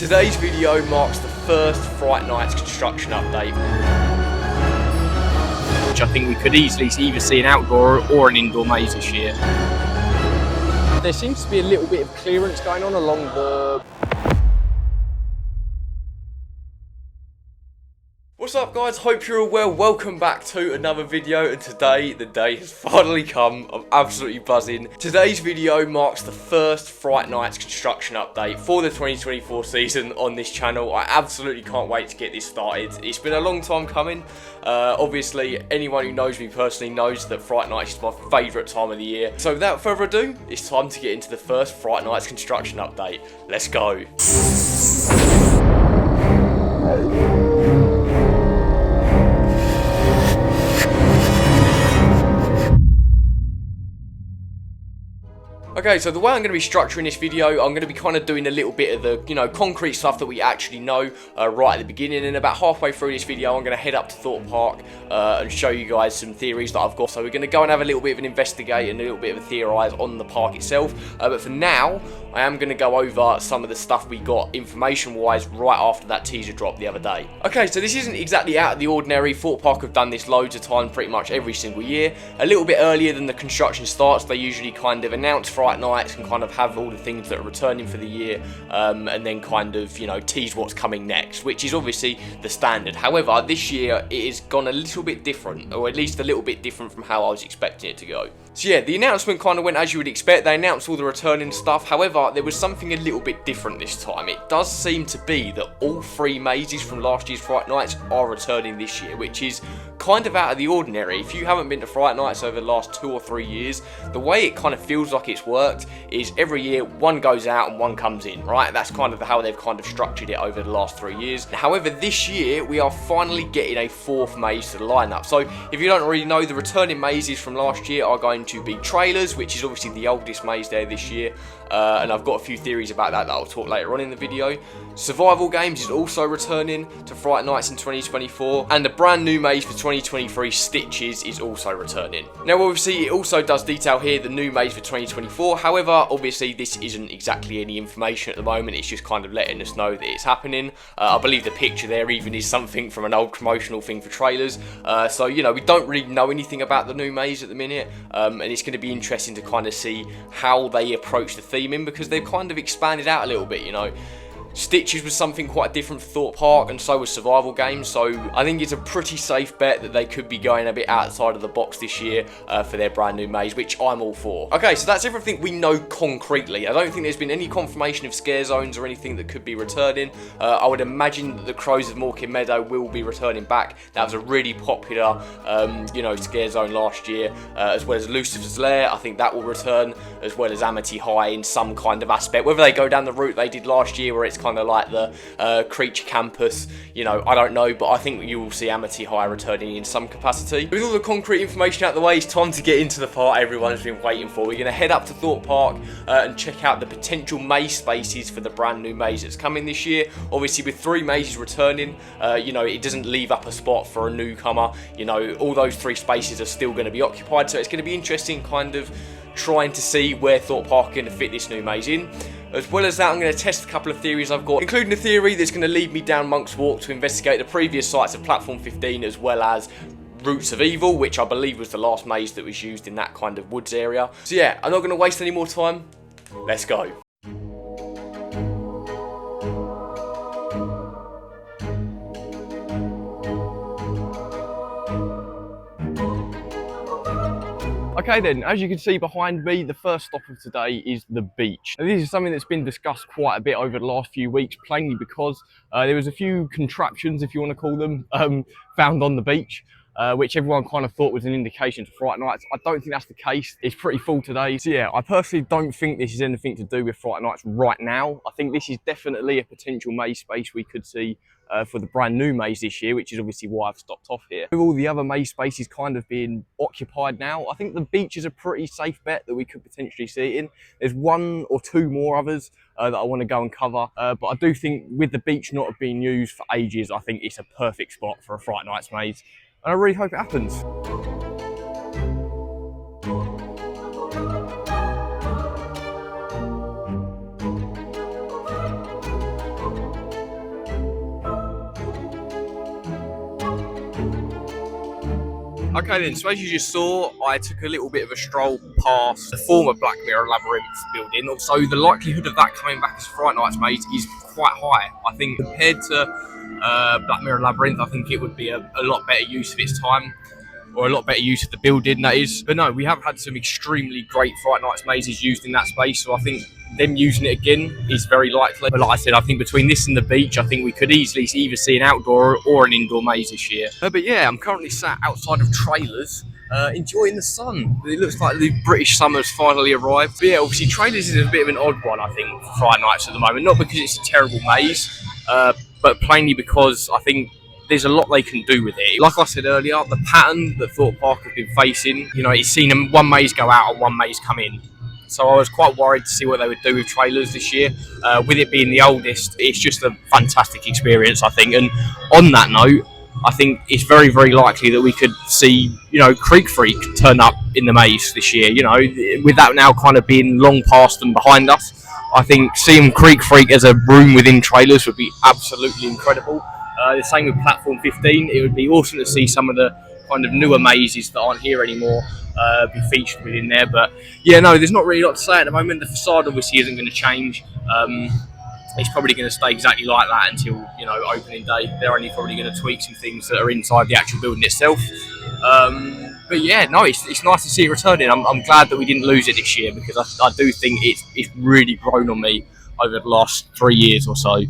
Today's video marks the first Fright Nights construction update, which I think we could easily either see an outdoor or an indoor maze this year. There seems to be a little bit of clearance going on along the... What's up guys, hope you're all well. Welcome back to another video, and today the day has finally come. I'm absolutely buzzing. Today's video marks the first Fright Nights construction update for the 2024 season on this channel. I absolutely can't wait to get this started. It's been a long time coming. Obviously anyone who knows me personally knows that Fright Nights is my favourite time of the year. So without further ado, it's time to get into the first Fright Nights construction update. Let's go. Okay, so the way I'm going to be structuring this video, I'm going to be kind of doing a little bit of the, concrete stuff that we actually know right at the beginning, and about halfway through this video, I'm going to head up to Thorpe Park and show you guys some theories that I've got. So we're going to go and have a little bit of an investigate and a little bit of a theorise on the park itself, but for now, I am going to go over some of the stuff we got information-wise right after that teaser drop the other day. Okay, so this isn't exactly out of the ordinary. Thorpe Park have done this loads of times, pretty much every single year. A little bit earlier than the construction starts, they usually kind of announce Fright Nights and kind of have all the things that are returning for the year, and then kind of, tease what's coming next, which is obviously the standard. However, this year it has gone a little bit different, or at least a little bit different from how I was expecting it to go. So yeah, the announcement kind of went as you would expect. They announced all the returning stuff. However, there was something a little bit different this time. It does seem to be that all three mazes from last year's Fright Nights are returning this year, which is kind of out of the ordinary. If you haven't been to Fright Nights over the last 2 or 3 years, the way it kind of feels like it's worked is every year one goes out and one comes in, right? That's kind of how they've kind of structured it over the last 3 years. However, this year we are finally getting a 4th maze to the lineup. So if you don't already know, the returning mazes from last year are going to be trailers, which is obviously the oldest maze there this year, and I've got a few theories about that I'll talk later on in the video. Survival games is also returning to Fright Nights in 2024, and the brand new maze for 2023, Stitches, is also returning. Now obviously it also does detail here the new maze for 2024, however obviously this isn't exactly any information at the moment, it's just kind of letting us know that it's happening. I believe the picture there even is something from an old promotional thing for trailers, so we don't really know anything about the new maze at the minute, and it's going to be interesting to kind of see how they approach the theming, because they've kind of expanded out a little bit, Stitches was something quite different for Thorpe Park, and so was survival games, so I think it's a pretty safe bet that they could be going a bit outside of the box this year for their brand new maze, which I'm all for. Okay, so that's everything we know concretely. I don't think there's been any confirmation of scare zones or anything that could be returning. I would imagine that the Crows of Morecambe Meadow will be returning back. That was a really popular, scare zone last year, as well as Lucifer's Lair. I think that will return, as well as Amity High in some kind of aspect. Whether they go down the route they did last year, where it's kind of like the Creature Campus, I don't know, but I think you will see Amity High returning in some capacity. With all the concrete information out of the way, it's time to get into the part everyone's been waiting for. We're going to head up to Thorpe Park and check out the potential maze spaces for the brand new maze that's coming this year. Obviously with 3 mazes returning, it doesn't leave up a spot for a newcomer. All those 3 spaces are still going to be occupied, so it's going to be interesting kind of trying to see where Thorpe Park are going to fit this new maze in. As well as that, I'm going to test a couple of theories I've got, including a theory that's going to lead me down Monk's Walk to investigate the previous sites of Platform 15, as well as Roots of Evil, which I believe was the last maze that was used in that kind of woods area. So yeah, I'm not going to waste any more time. Let's go. Okay then, as you can see behind me, the first stop of today is the beach. Now, this is something that's been discussed quite a bit over the last few weeks, plainly because there was a few contraptions, if you want to call them, found on the beach, which everyone kind of thought was an indication to Fright Nights. I don't think that's the case. It's pretty full today. So yeah, I personally don't think this is anything to do with Fright Nights right now. I think this is definitely a potential maze space we could see for the brand new maze this year, which is obviously why I've stopped off here. With all the other maze spaces kind of being occupied now, I think the beach is a pretty safe bet that we could potentially see it in. There's 1 or 2 more others that I want to go and cover, but I do think with the beach not being used for ages, I think it's a perfect spot for a Fright Nights maze, and I really hope it happens. Okay then, so as you just saw, I took a little bit of a stroll past the former Black Mirror Labyrinth building. So the likelihood of that coming back as Fright Nights Maze is quite high. I think compared to Black Mirror Labyrinth, I think it would be a lot better use of its time, or a lot better use of the building, that is. But no, we have had some extremely great Fright Nights mazes used in that space, so I think them using it again is very likely. But like I said, I think between this and the beach, I think we could easily either see an outdoor or an indoor maze this year. But yeah, I'm currently sat outside of trailers, enjoying the sun. It looks like the British summer's finally arrived. But yeah, obviously trailers is a bit of an odd one, I think, for Fright Nights at the moment. Not because it's a terrible maze, but plainly because I think there's a lot they can do with it. Like I said earlier, the pattern that Thorpe Park have been facing, you know, it's seen one maze go out and one maze come in. So I was quite worried to see what they would do with trailers this year. With it being the oldest, it's just a fantastic experience, I think. And on that note, I think it's very, very likely that we could see, you know, Creek Freak turn up in the maze this year. You know, with that now kind of being long past and behind us, I think seeing Creek Freak as a room within trailers would be absolutely incredible. The same with Platform 15. It would be awesome to see some of the kind of newer mazes that aren't here anymore be featured within there. But yeah, no, there's not really a lot to say at the moment. The facade obviously isn't going to change. It's probably going to stay exactly like that until, you know, opening day. They're only probably going to tweak some things that are inside the actual building itself. But yeah, no, it's nice to see it returning. I'm glad that we didn't lose it this year, because I do think it's really grown on me over the last 3 years or so.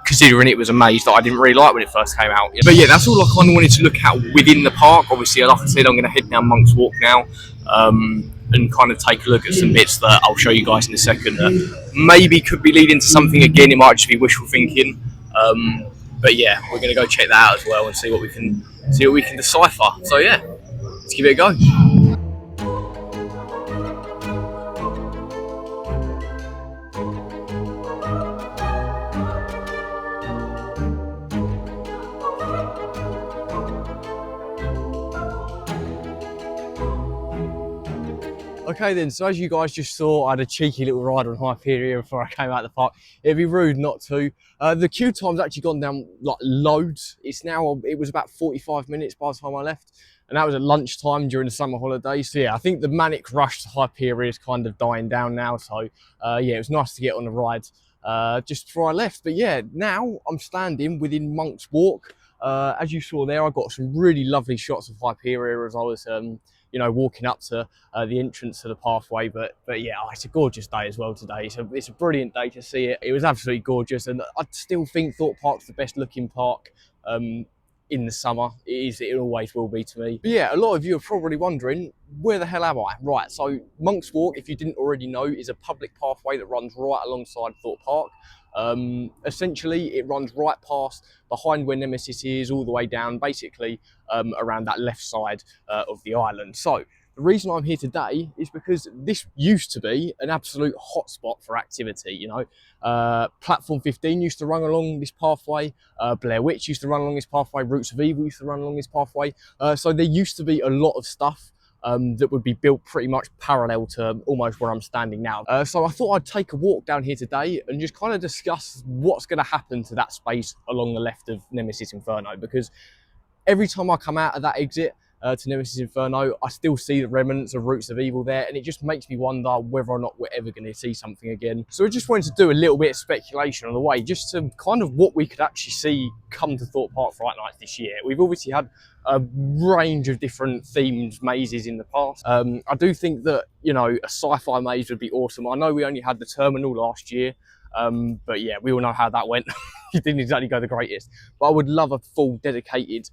Considering it was a maze that I didn't really like when it first came out. But yeah, that's all I kind of wanted to look at within the park. Obviously, like I said, I'm going to head down Monk's Walk now, and kind of take a look at some bits that I'll show you guys in a second that maybe could be leading to something again. It might just be wishful thinking. But yeah, we're going to go check that out as well and see what we can decipher. So yeah, let's give it a go. Okay then, so as you guys just saw, I had a cheeky little ride on Hyperion before I came out of the park. It'd be rude not to. The queue time's actually gone down like loads. It was about 45 minutes by the time I left, and that was at lunchtime during the summer holidays. So yeah, I think the manic rush to Hyperion is kind of dying down now. So yeah, it was nice to get on the ride just before I left. But yeah, now I'm standing within Monk's Walk. As you saw there, I got some really lovely shots of Hyperion as I was you know, walking up to the entrance to the pathway. But yeah, it's a gorgeous day as well today. So it's a brilliant day to see it. It was absolutely gorgeous, and I still think Thorpe Park's the best looking park in the summer. It always will be to me. But yeah, a lot of you are probably wondering, where the hell am I? Right, so Monk's Walk, if you didn't already know, is a public pathway that runs right alongside Thorpe Park. Essentially, it runs right behind where Nemesis is, all the way down, basically around that left side of the island. So the reason I'm here today is because this used to be an absolute hotspot for activity. You know, Platform 15 used to run along this pathway, Blair Witch used to run along this pathway, Roots of Evil used to run along this pathway. So there used to be a lot of stuff that would be built pretty much parallel to almost where I'm standing now. So I thought I'd take a walk down here today and just kind of discuss what's going to happen to that space along the left of Nemesis Inferno, because every time I come out of that exit to Nemesis Inferno, I still see the remnants of Roots of Evil there, and it just makes me wonder whether or not we're ever going to see something again. So I just wanted to do a little bit of speculation on the way, just to kind of what we could actually see come to Thorpe Park Fright Nights this year. We've obviously had a range of different themed mazes in the past. I do think that, you know, a sci-fi maze would be awesome. I know we only had the Terminal last year, but yeah, we all know how that went. It didn't exactly go the greatest. But I would love a full dedicated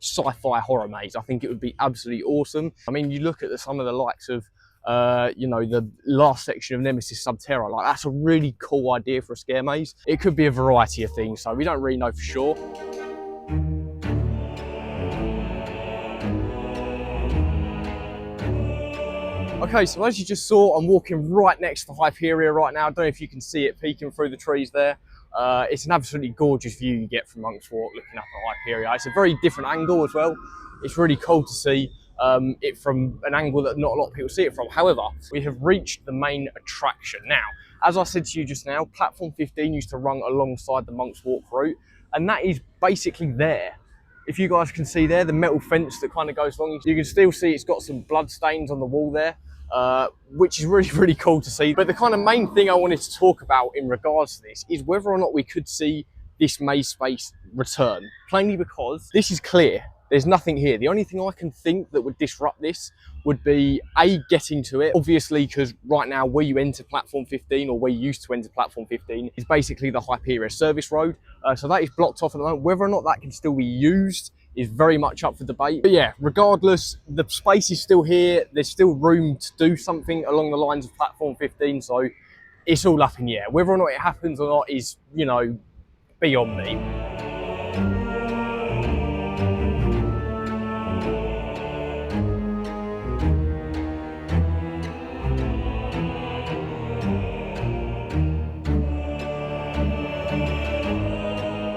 sci-fi horror maze. I think it would be absolutely awesome. I mean, you look at some of the likes of you know, the last section of Nemesis Subterra, like that's a really cool idea for a scare maze. It could be a variety of things, so we don't really know for sure. Okay, so as you just saw, I'm walking right next to Hyperion right now. I don't know if you can see it peeking through the trees there. It's an absolutely gorgeous view you get from Monk's Walk looking up at Hyperion. It's a very different angle as well. It's really cool to see it from an angle that not a lot of people see it from. However, we have reached the main attraction. Now, as I said to you just now, Platform 15 used to run alongside the Monk's Walk route, and that is basically there. If you guys can see there, the metal fence that kind of goes along, you can still see it's got some blood stains on the wall there, which is really, really cool to see. But the kind of main thing I wanted to talk about in regards to this is whether or not we could see this maze space return, plainly because this is clear. There's nothing here. The only thing I can think that would disrupt this would be getting to it. Obviously, because right now where you enter platform 15, or where you used to enter platform 15, is basically the Hyperia service road. So that is blocked off at the moment. Whether or not that can still be used is very much up for debate. But yeah, regardless, the space is still here. There's still room to do something along the lines of platform 15. So it's all up in the air. Whether or not it happens or not is, you know, beyond me.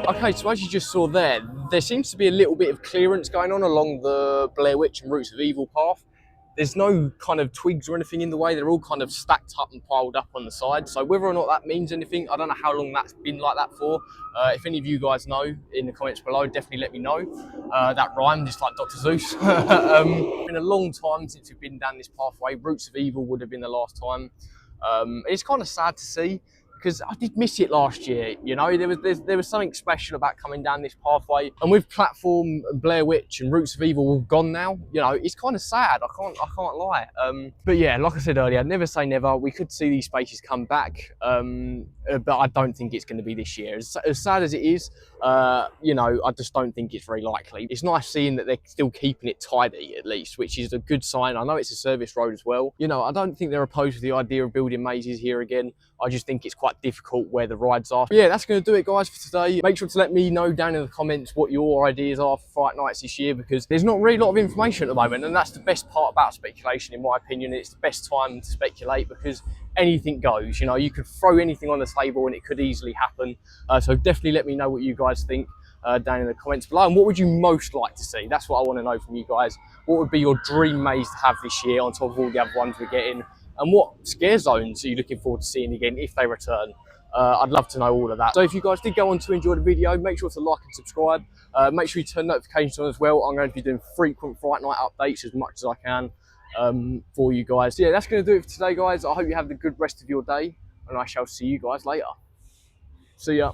Okay, so as you just saw there seems to be a little bit of clearance going on along the Blair Witch and Roots of Evil path. There's no kind of twigs or anything in the way. They're all kind of stacked up and piled up on the side. So whether or not that means anything, I don't know how long that's been like that for. If any of you guys know in the comments below, definitely let me know. That rhymed just like Dr. Zeus. It's been a long time since we've been down this pathway. Roots of Evil would have been the last time. It's kind of sad to see, because I did miss it last year. You know, there was something special about coming down this pathway, and with platform Blair Witch and Roots of Evil all gone now, you know, it's kind of sad. I can't lie. But yeah, like I said earlier, never say never. We could see these spaces come back, but I don't think it's going to be this year. As sad as it is, you know, I just don't think it's very likely. It's nice seeing that they're still keeping it tidy at least, which is a good sign. I know it's a service road as well. You know, I don't think they're opposed to the idea of building mazes here again. I just think it's quite difficult where the rides are. But yeah, that's going to do it, guys, for today. Make sure to let me know down in the comments what your ideas are for Fright Nights this year, because there's not really a lot of information at the moment, and that's the best part about speculation, in my opinion. It's the best time to speculate because anything goes. You know, you could throw anything on the table and it could easily happen. So definitely let me know what you guys think down in the comments below, and what would you most like to see? That's what I want to know from you guys. What would be your dream maze to have this year on top of all the other ones we're getting? And what scare zones are you looking forward to seeing again if they return? I'd love to know all of that. So if you guys did go on to enjoy the video, make sure to like and subscribe. Make sure you turn notifications on as well. I'm going to be doing frequent Fright Night updates as much as I can for you guys. So yeah, that's going to do it for today, guys. I hope you have the good rest of your day, and I shall see you guys later. See ya.